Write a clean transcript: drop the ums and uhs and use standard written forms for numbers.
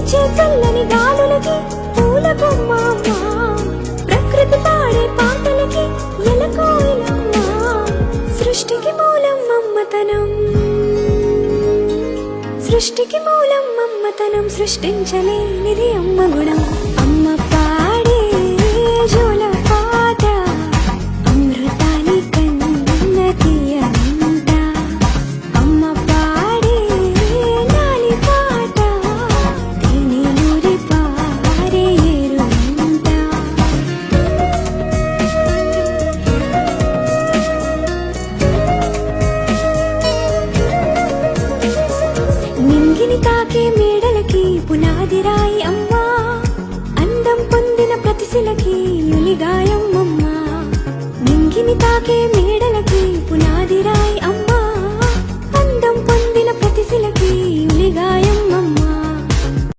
వీచే చల్లని గాలులకి పూల కొమ్మ ప్రకృతి పాడే పాటలకి ఎలకోయిలమ్మ సృష్టికి మూలం మమ్మతనం సృష్టికి మూలం మమ్మతనం సృష్టించలేనిది అమ్మ గుణం అమ్మ పాడే జోల పాట అమృతాని కన్న తీయనంట అమ్మ పాడే నాలి పాట తేనెలూరి పారే ఏరునంట నింగిని తాకే మేడలకి పునాది రాయి అమ్మా అందం పొందిన ప్రతిశిలకి ఉలిగాయ